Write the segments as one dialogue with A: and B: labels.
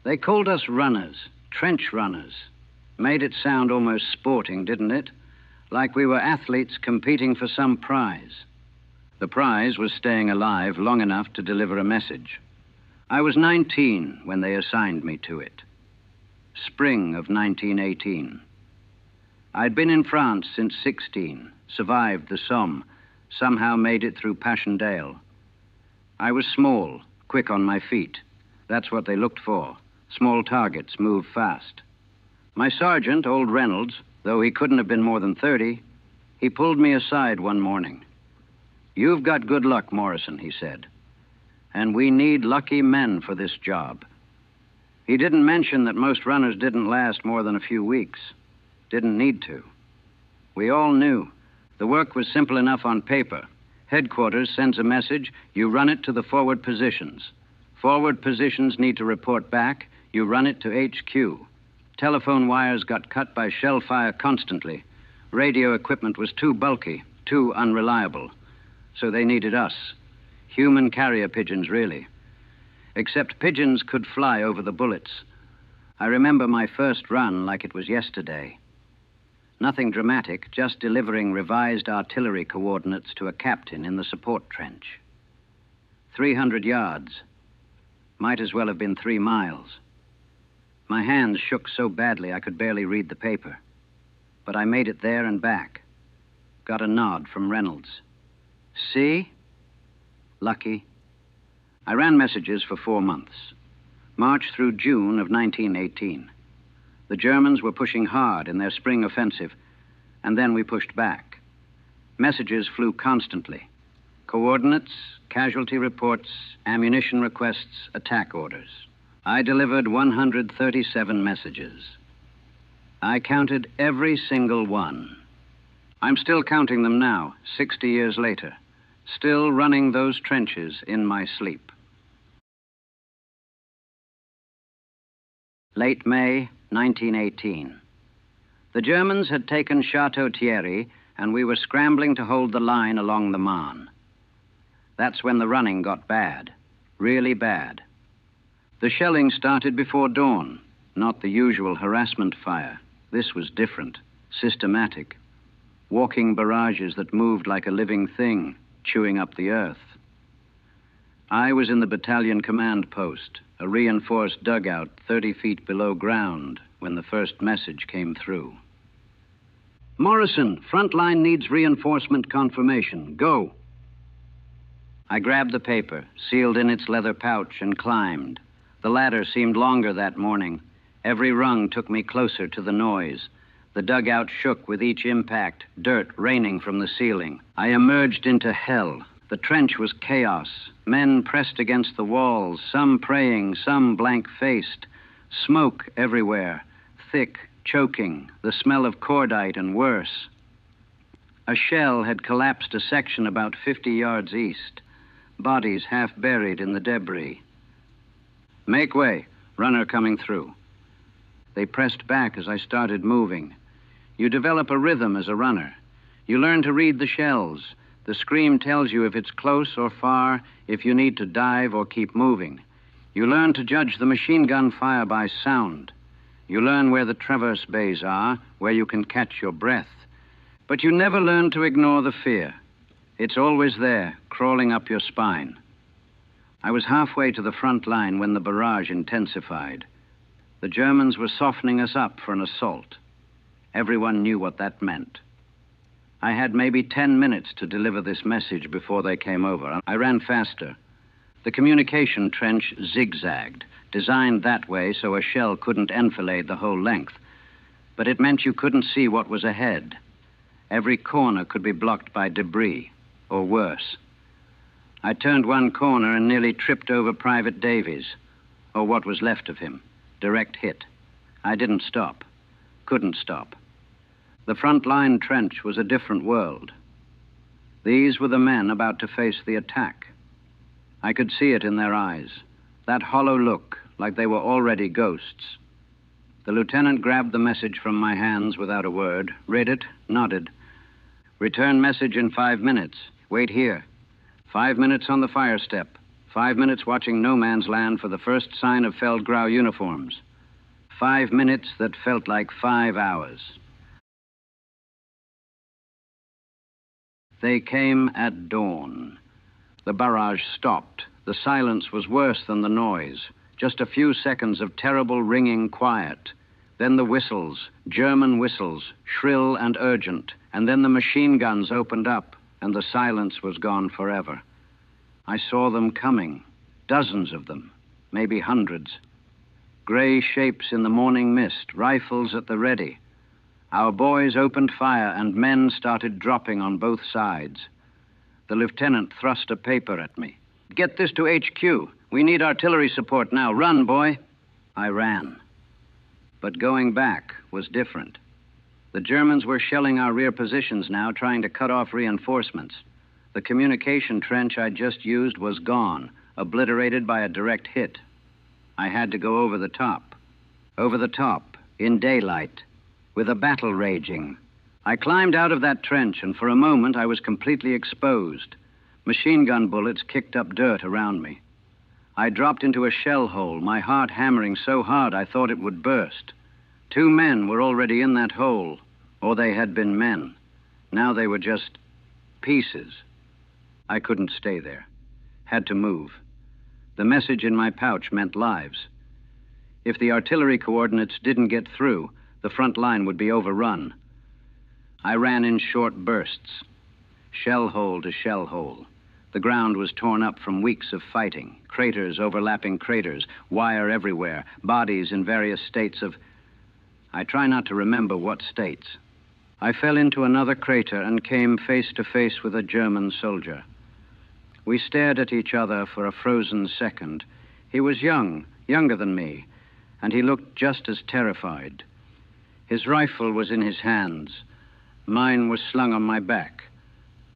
A: They called us runners, trench runners. Made it sound almost sporting, didn't it? Like we were athletes competing for some prize. The prize was staying alive long enough to deliver a message. I was 19 when they assigned me to it. Spring of 1918. I'd been in France since 16, survived the Somme, somehow made it through Passchendaele. I was small, quick on my feet. That's what they looked for. Small targets move fast. My sergeant, old Reynolds, though he couldn't have been more than 30, he pulled me aside one morning. "You've got good luck, Morrison," he said, "and we need lucky men for this job." He didn't mention that most runners didn't last more than a few weeks. Didn't need to. We all knew. The work was simple enough on paper. Headquarters sends a message, you run it to the forward positions. Forward positions need to report back, you run it to HQ. Telephone wires got cut by shell fire constantly. Radio equipment was too bulky, too unreliable. So they needed us. Human carrier pigeons, really. Except pigeons could fly over the bullets. I remember my first run like it was yesterday. Nothing dramatic, just delivering revised artillery coordinates to a captain in the support trench. 300 yards. Might as well have been 3 miles. My hands shook so badly I could barely read the paper. But I made it there and back. Got a nod from Reynolds. See? Lucky. I ran messages for 4 months. March through June of 1918. The Germans were pushing hard in their spring offensive, and then we pushed back. Messages flew constantly. Coordinates, casualty reports, ammunition requests, attack orders. I delivered 137 messages. I counted every single one. I'm still counting them now, 60 years later. Still running those trenches in my sleep. Late May, 1918. The Germans had taken Chateau Thierry, and we were scrambling to hold the line along the Marne. That's when the running got bad, really bad. The shelling started before dawn, not the usual harassment fire. This was different, systematic. Walking barrages that moved like a living thing, chewing up the earth. I was in the battalion command post, a reinforced dugout 30 feet below ground, when the first message came through. "Morrison, front line needs reinforcement confirmation. Go." I grabbed the paper, sealed in its leather pouch, and climbed. The ladder seemed longer that morning. Every rung took me closer to the noise. The dugout shook with each impact, dirt raining from the ceiling. I emerged into hell. The trench was chaos. Men pressed against the walls, some praying, some blank-faced. Smoke everywhere, thick, choking, the smell of cordite and worse. A shell had collapsed a section about 50 yards east. Bodies half buried in the debris. "Make way, runner coming through." They pressed back as I started moving. You develop a rhythm as a runner. You learn to read the shells. The scream tells you if it's close or far, if you need to dive or keep moving. You learn to judge the machine gun fire by sound. You learn where the traverse bays are, where you can catch your breath. But you never learn to ignore the fear. It's always there, crawling up your spine. I was halfway to the front line when the barrage intensified. The Germans were softening us up for an assault. Everyone knew what that meant. I had maybe 10 minutes to deliver this message before they came over. I ran faster. The communication trench zigzagged, designed that way so a shell couldn't enfilade the whole length. But it meant you couldn't see what was ahead. Every corner could be blocked by debris, or worse. I turned one corner and nearly tripped over Private Davies, or what was left of him. Direct hit. I didn't stop. Couldn't stop. The front line trench was a different world. These were the men about to face the attack. I could see it in their eyes, that hollow look, like they were already ghosts. The lieutenant grabbed the message from my hands without a word, read it, nodded. "Return message in 5 minutes. Wait here. 5 minutes on the fire step. 5 minutes watching no man's land for the first sign of Feldgrau uniforms. 5 minutes that felt like 5 hours. They came at dawn. The barrage stopped. The silence was worse than the noise. Just a few seconds of terrible ringing quiet. Then the whistles, German whistles, shrill and urgent. And then the machine guns opened up, and the silence was gone forever. I saw them coming, dozens of them, maybe hundreds. Gray shapes in the morning mist, rifles at the ready. Our boys opened fire, and men started dropping on both sides. The lieutenant thrust a paper at me. "Get this to HQ. We need artillery support now. Run, boy." I ran. But going back was different. The Germans were shelling our rear positions now, trying to cut off reinforcements. The communication trench I'd just used was gone, obliterated by a direct hit. I had to go over the top. Over the top, in daylight, with a battle raging. I climbed out of that trench, and for a moment I was completely exposed. Machine gun bullets kicked up dirt around me. I dropped into a shell hole, my heart hammering so hard I thought it would burst. 2 men were already in that hole, or they had been men. Now they were just pieces. I couldn't stay there. Had to move. The message in my pouch meant lives. If the artillery coordinates didn't get through, the front line would be overrun. I ran in short bursts, shell hole to shell hole. The ground was torn up from weeks of fighting, craters overlapping craters, wire everywhere, bodies in various states of... I try not to remember what states. I fell into another crater and came face to face with a German soldier. We stared at each other for a frozen second. He was young, younger than me, and he looked just as terrified. His rifle was in his hands. Mine was slung on my back.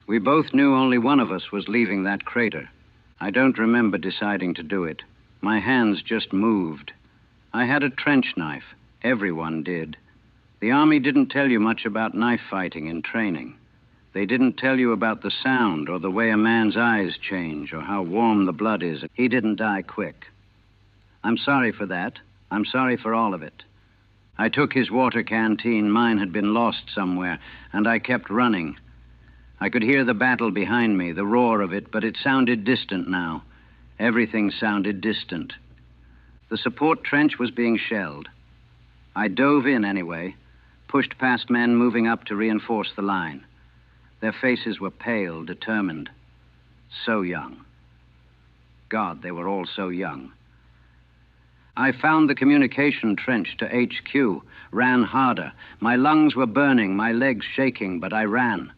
A: We both knew only one of us was leaving that crater. I don't remember deciding to do it. My hands just moved. I had a trench knife. Everyone did. The Army didn't tell you much about knife fighting in training. They didn't tell you about the sound or the way a man's eyes change or how warm the blood is. He didn't die quick. I'm sorry for that. I'm sorry for all of it. I took his water canteen. Mine had been lost somewhere, and I kept running. I could hear the battle behind me, the roar of it, but it sounded distant now. Everything sounded distant. The support trench was being shelled. I dove in anyway, pushed past men moving up to reinforce the line. Their faces were pale, determined. So young. God, they were all so young. I found the communication trench to HQ, ran harder. My lungs were burning, my legs shaking, but I ran.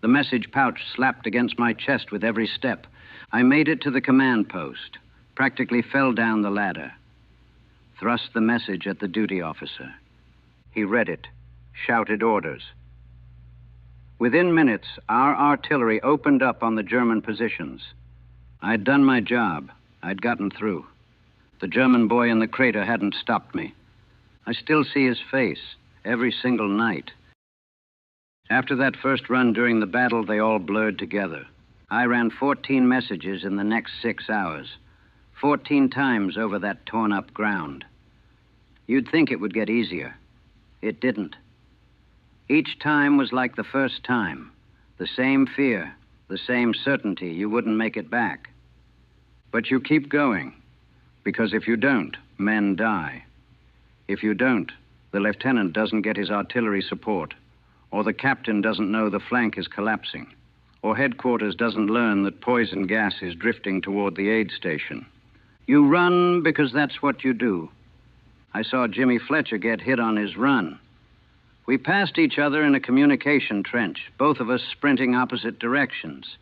A: The message pouch slapped against my chest with every step. I made it to the command post, practically fell down the ladder. Thrust the message at the duty officer. He read it, shouted orders. Within minutes, our artillery opened up on the German positions. I'd done my job. I'd gotten through. The German boy in the crater hadn't stopped me. I still see his face every single night. After that first run during the battle, they all blurred together. I ran 14 messages in the next 6 hours, 14 times over that torn-up ground. You'd think it would get easier. It didn't. Each time was like the first time. The same fear, the same certainty you wouldn't make it back. But you keep going, because if you don't, men die. If you don't, the lieutenant doesn't get his artillery support, or the captain doesn't know the flank is collapsing, or headquarters doesn't learn that poison gas is drifting toward the aid station. You run because that's what you do. I saw Jimmy Fletcher get hit on his run. We passed each other in a communication trench, both of us sprinting opposite directions.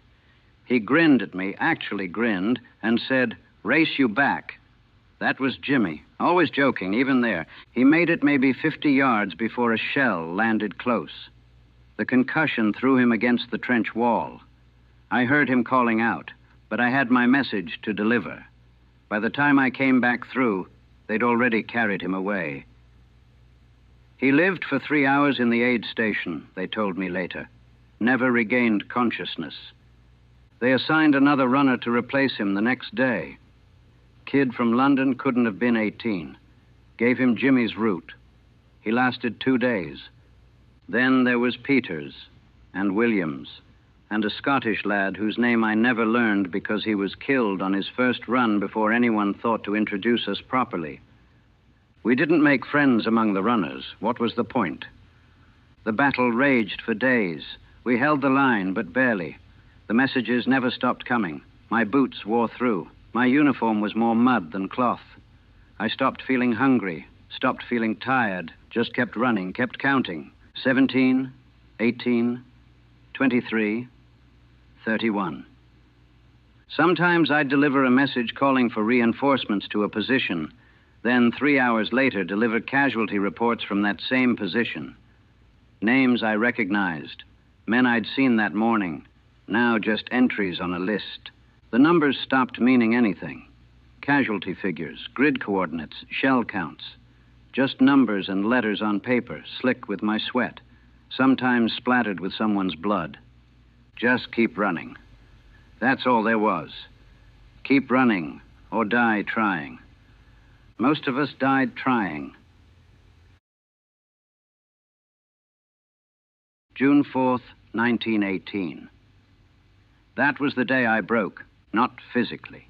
A: He grinned at me, actually grinned, and said, "Race you back." That was Jimmy, always joking, even there. He made it maybe 50 yards before a shell landed close. The concussion threw him against the trench wall. I heard him calling out, but I had my message to deliver. By the time I came back through, they'd already carried him away. He lived for 3 hours in the aid station, they told me later. Never regained consciousness. They assigned another runner to replace him the next day. Kid from London couldn't have been 18. Gave him Jimmy's route. He lasted 2 days. Then there was Peters and Williams and a Scottish lad whose name I never learned because he was killed on his first run before anyone thought to introduce us properly. We didn't make friends among the runners. What was the point? The battle raged for days. We held the line, but barely. The messages never stopped coming. My boots wore through. My uniform was more mud than cloth. I stopped feeling hungry, stopped feeling tired, just kept running, kept counting. 17, 18, 23, 31. Sometimes I'd deliver a message calling for reinforcements to a position, then 3 hours later deliver casualty reports from that same position. Names I recognized, men I'd seen that morning, now just entries on a list. The numbers stopped meaning anything. Casualty figures, grid coordinates, shell counts. Just numbers and letters on paper, slick with my sweat, sometimes splattered with someone's blood. Just keep running. That's all there was. Keep running or die trying. Most of us died trying. June 4th, 1918. That was the day I broke, not physically.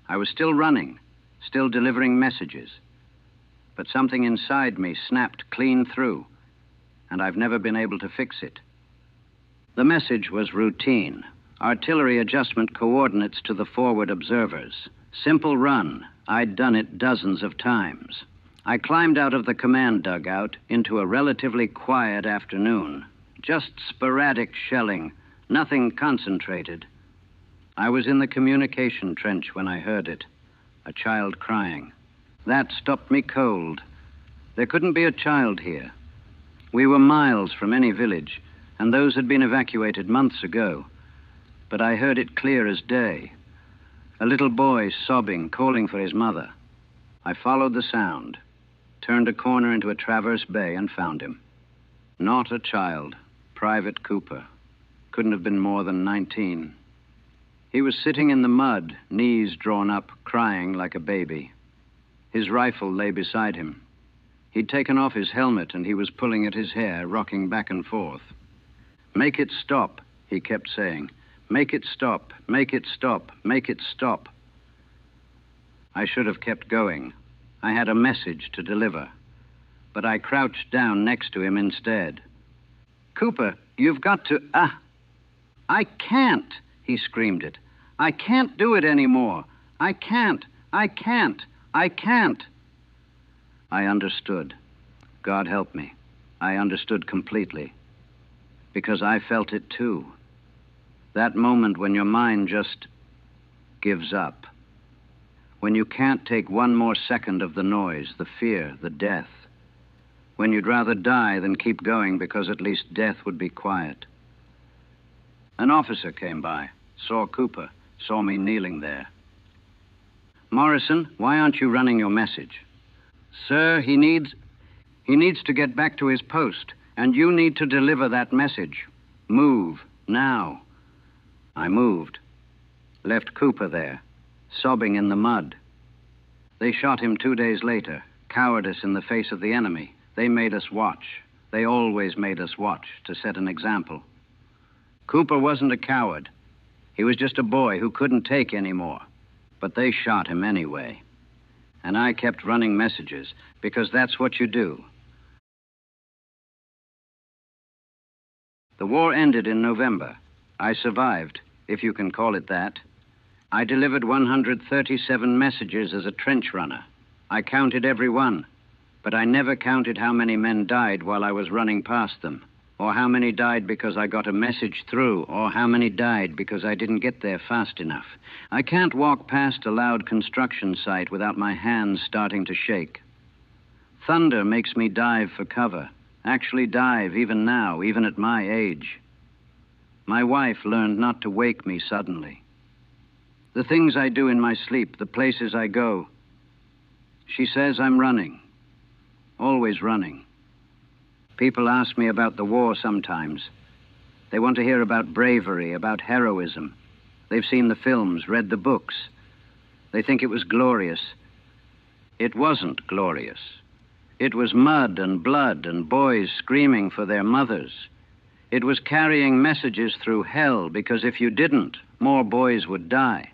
A: I was still running, still delivering messages. But something inside me snapped clean through, and I've never been able to fix it. The message was routine. Artillery adjustment coordinates to the forward observers. Simple run. I'd done it dozens of times. I climbed out of the command dugout into a relatively quiet afternoon. Just sporadic shelling, nothing concentrated. I was in the communication trench when I heard it. A child crying. That stopped me cold. There couldn't be a child here. We were miles from any village, and those had been evacuated months ago. But I heard it clear as day. A little boy sobbing, calling for his mother. I followed the sound, turned a corner into a traverse bay and found him. Not a child. Private Cooper. Couldn't have been more than 19. He was sitting in the mud, knees drawn up, crying like a baby. His rifle lay beside him. He'd taken off his helmet and he was pulling at his hair, rocking back and forth. "Make it stop," he kept saying. "Make it stop, make it stop, make it stop." I should have kept going. I had a message to deliver. But I crouched down next to him instead. "Cooper, you've got to... I can't," he screamed it. "I can't do it anymore. I can't. I can't. I can't." I understood. God help me. I understood completely. Because I felt it too. That moment when your mind just gives up. When you can't take one more second of the noise, the fear, the death. When you'd rather die than keep going because at least death would be quiet. An officer came by, saw Cooper, saw me kneeling there. "Morrison, why aren't you running your message?" "Sir, he needs to get back to his post, and you need to deliver that message. Move, now." I moved. Left Cooper there, sobbing in the mud. They shot him 2 days later, cowardice in the face of the enemy. They made us watch. They always made us watch to set an example. Cooper wasn't a coward. He was just a boy who couldn't take any more. But they shot him anyway. And I kept running messages, because that's what you do. The war ended in November. I survived, if you can call it that. I delivered 137 messages as a trench runner. I counted every one, but I never counted how many men died while I was running past them, or how many died because I got a message through, or how many died because I didn't get there fast enough. I can't walk past a loud construction site without my hands starting to shake. Thunder makes me dive for cover, actually dive even now, even at my age. My wife learned not to wake me suddenly. The things I do in my sleep, the places I go. She says I'm running, always running. People ask me about the war sometimes. They want to hear about bravery, about heroism. They've seen the films, read the books. They think it was glorious. It wasn't glorious. It was mud and blood and boys screaming for their mothers. It was carrying messages through hell because if you didn't, more boys would die.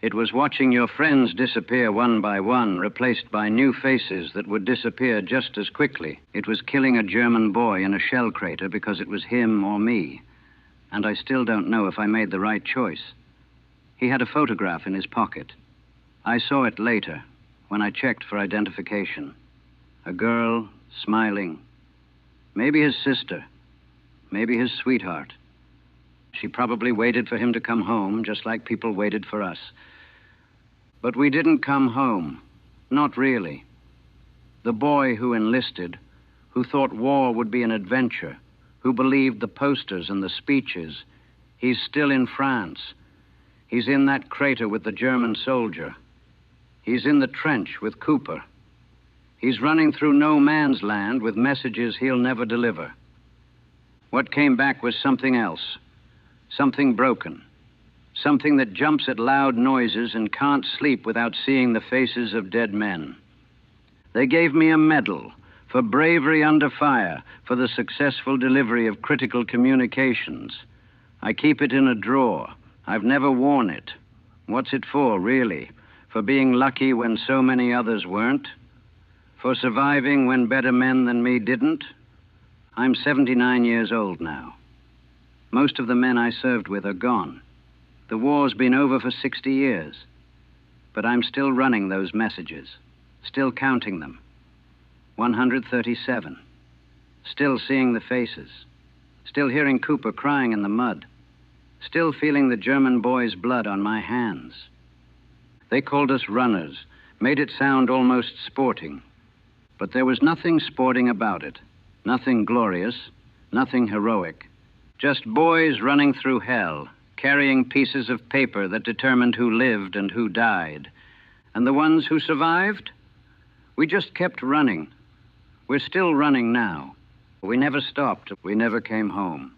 A: It was watching your friends disappear one by one, replaced by new faces that would disappear just as quickly. It was killing a German boy in a shell crater because it was him or me. And I still don't know if I made the right choice. He had a photograph in his pocket. I saw it later, when I checked for identification. A girl, smiling. Maybe his sister. Maybe his sweetheart. She probably waited for him to come home, just like people waited for us. But we didn't come home. Not really. The boy who enlisted, who thought war would be an adventure, who believed the posters and the speeches, he's still in France. He's in that crater with the German soldier. He's in the trench with Cooper. He's running through no man's land with messages he'll never deliver. What came back was something else. Something broken. Something that jumps at loud noises and can't sleep without seeing the faces of dead men. They gave me a medal for bravery under fire, for the successful delivery of critical communications. I keep it in a drawer. I've never worn it. What's it for, really? For being lucky when so many others weren't? For surviving when better men than me didn't? I'm 79 years old now. Most of the men I served with are gone. The war's been over for 60 years. But I'm still running those messages, still counting them. 137. Still seeing the faces. Still hearing Cooper crying in the mud. Still feeling the German boy's blood on my hands. They called us runners, made it sound almost sporting. But there was nothing sporting about it. Nothing glorious, nothing heroic. Just boys running through hell, carrying pieces of paper that determined who lived and who died. And the ones who survived? We just kept running. We're still running now. We never stopped. We never came home.